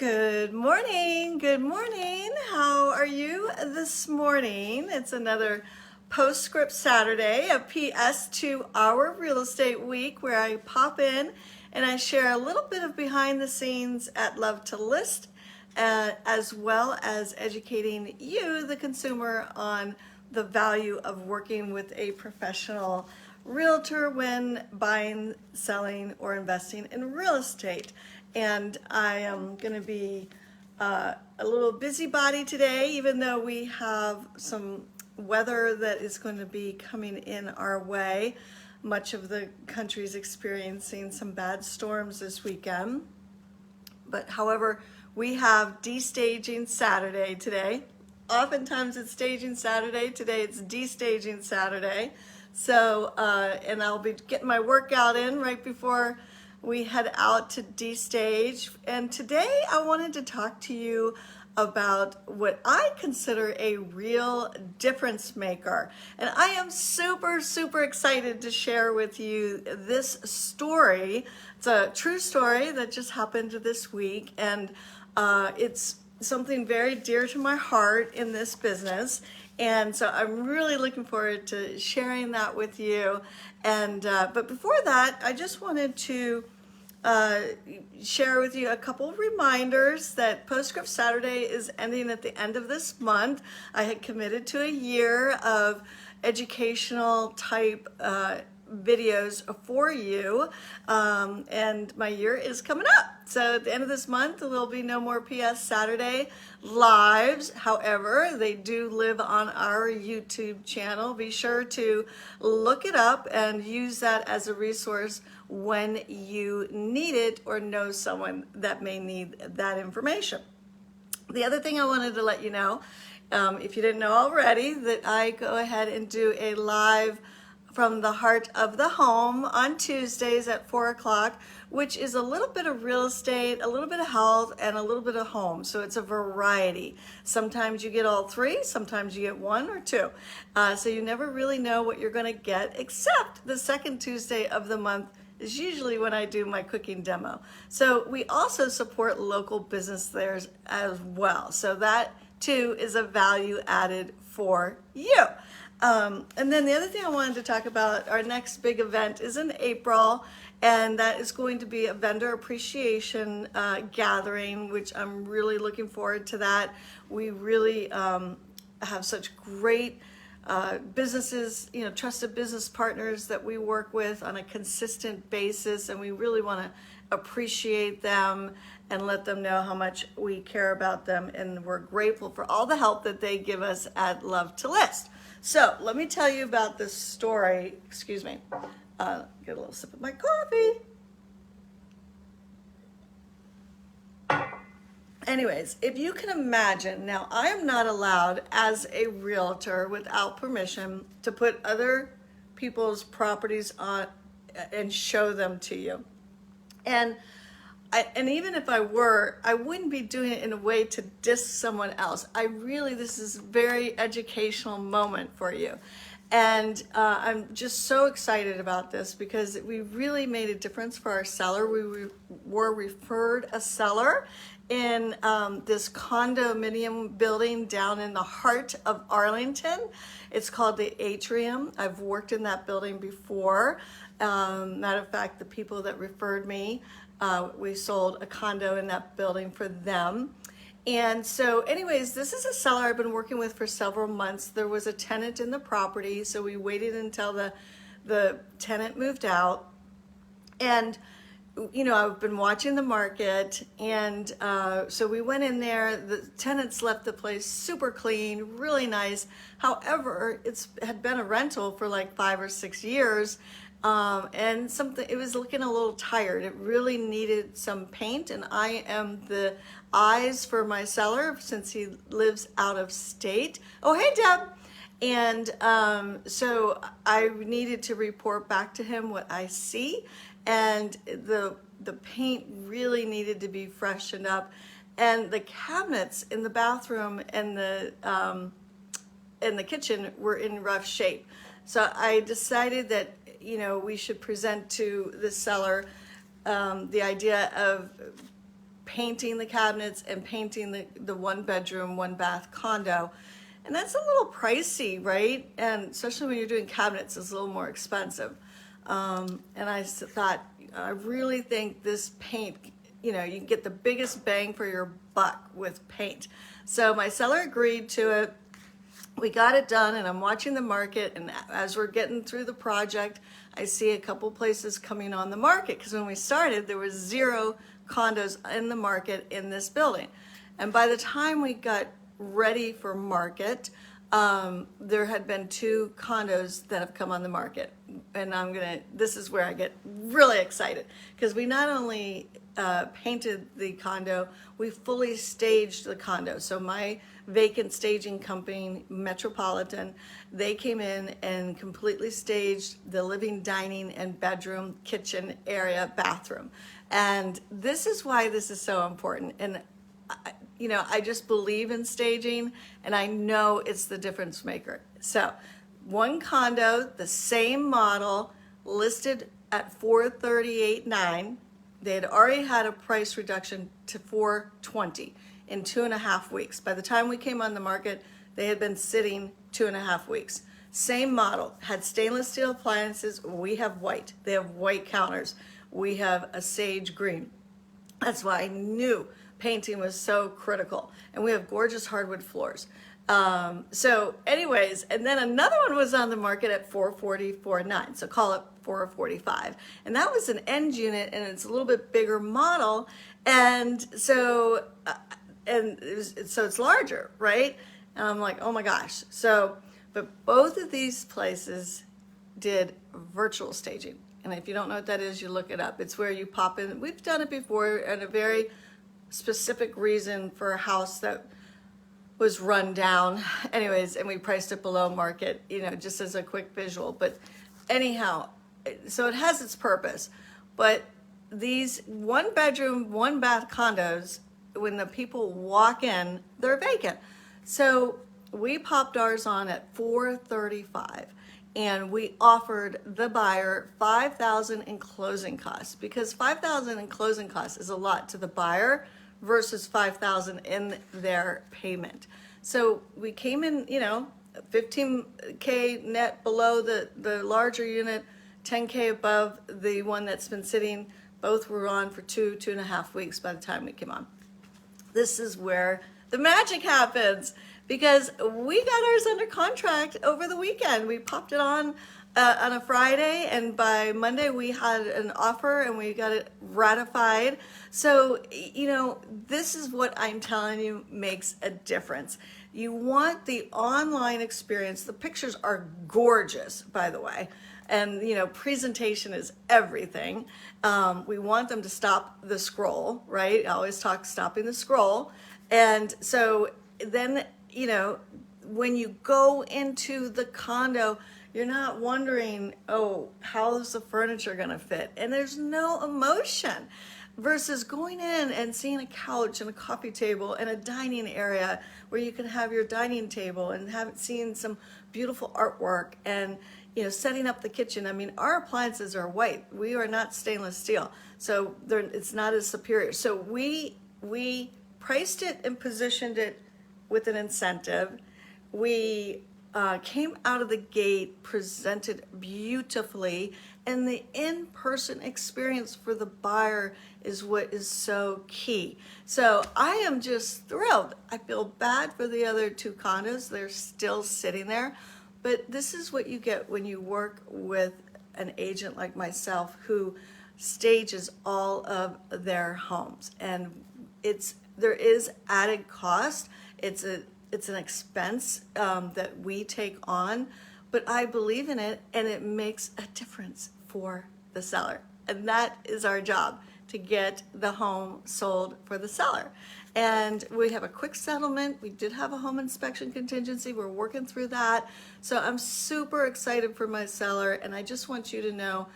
Good morning. Good morning. How are you this morning? It's another Postscript Saturday, a PS to our real estate week, where I pop in and I share a little bit of behind the scenes at Love to List, as well as educating you, the consumer, on the value of working with a professional realtor when buying, selling, or investing in real estate. And I am going to be a little busybody today, even though we have some weather that is going to be coming in our way. Much of the country is experiencing some bad storms this weekend. But however, we have destaging Saturday today. Oftentimes it's staging Saturday. Today it's destaging Saturday. So, and I'll be getting my workout in right before we head out to destage. And today I wanted to talk to you about what I consider a real difference maker. And I am super, super excited to share with you this story. It's a true story that just happened this week. And it's something very dear to my heart in this business. And so I'm really looking forward to sharing that with you. And but before that, I just wanted to share with you a couple of reminders that Postscript Saturday is ending at the end of this month. I had committed to a year of educational type videos for you, and my year is coming up. So at the end of this month, there will be no more PS Saturday lives. However, they do live on our YouTube channel. Be sure to look it up and use that as a resource when you need it or know someone that may need that information. The other thing I wanted to let you know, if you didn't know already, that I go ahead and do a live from the heart of the home on Tuesdays at 4 o'clock, which is a little bit of real estate, a little bit of health, and a little bit of home. So it's a variety. Sometimes you get all three, sometimes you get one or two. So you never really know what you're gonna get, except the second Tuesday of the month is usually when I do my cooking demo. So we also support local business there as well. So that too is a value added for you. And then the other thing I wanted to talk about, our next big event is in April, and that is going to be a vendor appreciation gathering, which I'm really looking forward to that. We really have such great businesses, trusted business partners that we work with on a consistent basis, and we really want to appreciate them and let them know how much we care about them, and we're grateful for all the help that they give us at Love to List. So let me tell you about this story. Excuse me. Get a little sip of my coffee. Anyways, if you can imagine, now I am not allowed as a realtor without permission to put other people's properties on and show them to you. And even if I were, I wouldn't be doing it in a way to diss someone else. This is a very educational moment for you. And I'm just so excited about this because we really made a difference for our seller. We were referred a seller in this condominium building down in the heart of Arlington. It's called the Atrium. I've worked in that building before. Matter of fact, the people that referred me, we sold a condo in that building for them. And so anyways, this is a seller I've been working with for several months. There was a tenant in the property, so we waited until the tenant moved out. And I've been watching the market, and so we went in there. The tenants left the place super clean, really nice. However, it had been a rental for like 5 or 6 years, and it was looking a little tired. It really needed some paint, and I am the eyes for my seller since he lives out of state. Oh, hey, Deb. And so I needed to report back to him what I see, and the paint really needed to be freshened up, and the cabinets in the bathroom and the kitchen were in rough shape. So I decided that we should present to the seller the idea of painting the cabinets and painting the one bedroom, one bath condo. And that's a little pricey, right? And especially when you're doing cabinets, it's a little more expensive. And I thought, I really think this paint, you can get the biggest bang for your buck with paint. So my seller agreed to it. We got it done, and I'm watching the market, and as we're getting through the project, I see a couple places coming on the market, because when we started, there was 0 condos in the market in this building. And by the time we got ready for market, there had been 2 condos that have come on the market. And this is where I get really excited, because we not only painted the condo, we fully staged the condo. So my vacant staging company, Metropolitan, they came in and completely staged the living, dining, and bedroom, kitchen area, bathroom. And this is why this is so important. And I just believe in staging, and I know it's the difference maker. So one condo, the same model, listed at $438,900. They had already had a price reduction to $420,000 in 2.5 weeks. By the time we came on the market, they had been sitting 2.5 weeks. Same model, had stainless steel appliances. We have white. They have white counters. We have a sage green. That's why I knew painting was so critical. And we have gorgeous hardwood floors. So anyways, and then another one was on the market at $444,900, so call it $445,000. And that was an end unit, and it's a little bit bigger model. And so, so it's larger, right? And I'm like, oh my gosh. So, but both of these places did virtual staging. And if you don't know what that is, you look it up. It's where you pop in. We've done it before, and a very specific reason for a house that was run down. Anyways, and we priced it below market, just as a quick visual. But anyhow, so it has its purpose. But these 1 bedroom, 1 bath condos, when the people walk in, they're vacant. So we popped ours on at $435,000. And we offered the buyer $5,000 in closing costs, because $5,000 in closing costs is a lot to the buyer versus $5,000 in their payment. So we came in, $15K net below the larger unit, $10K above the one that's been sitting. Both were on for 2.5 weeks by the time we came on. This is where the magic happens, because we got ours under contract over the weekend. We popped it on a Friday, and by Monday we had an offer and we got it ratified. So, this is what I'm telling you makes a difference. You want the online experience. The pictures are gorgeous, by the way. And, presentation is everything. We want them to stop the scroll, right? I always talk stopping the scroll. And so then, when you go into the condo, you're not wondering, oh, how's the furniture gonna fit? And there's no emotion versus going in and seeing a couch and a coffee table and a dining area where you can have your dining table and seeing some beautiful artwork and, setting up the kitchen. I mean, our appliances are white. We are not stainless steel. So it's not as superior. So we priced it and positioned it with an incentive. We came out of the gate, presented beautifully, and the in-person experience for the buyer is what is so key. So I am just thrilled. I feel bad for the other 2 condos. They're still sitting there, but this is what you get when you work with an agent like myself who stages all of their homes. And there is added cost. It's an expense that we take on, but I believe in it, and it makes a difference for the seller. And that is our job, to get the home sold for the seller. And we have a quick settlement. We did have a home inspection contingency. We're working through that. So I'm super excited for my seller, and I just want you to know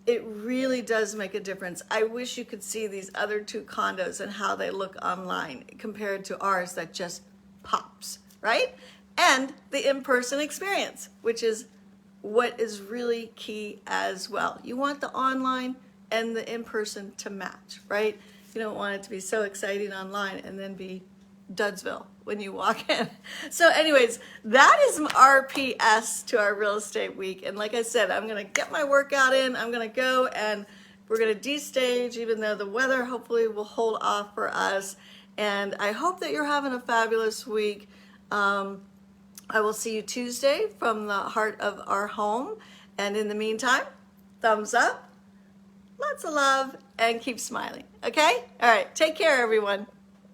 it really does make a difference. I wish you could see these other 2 condos and how they look online compared to ours that just pops, right? And the in-person experience, which is what is really key as well. You want the online and the in-person to match, right? You don't want it to be so exciting online and then be Dudsville when you walk in. So anyways, that is our PS to our real estate week. And like I said, I'm going to get my workout in. I'm going to go and we're going to destage, even though the weather hopefully will hold off for us. And I hope that you're having a fabulous week. I will see you Tuesday from the heart of our home. And in the meantime, thumbs up, lots of love, and keep smiling. Okay? All right. Take care, everyone.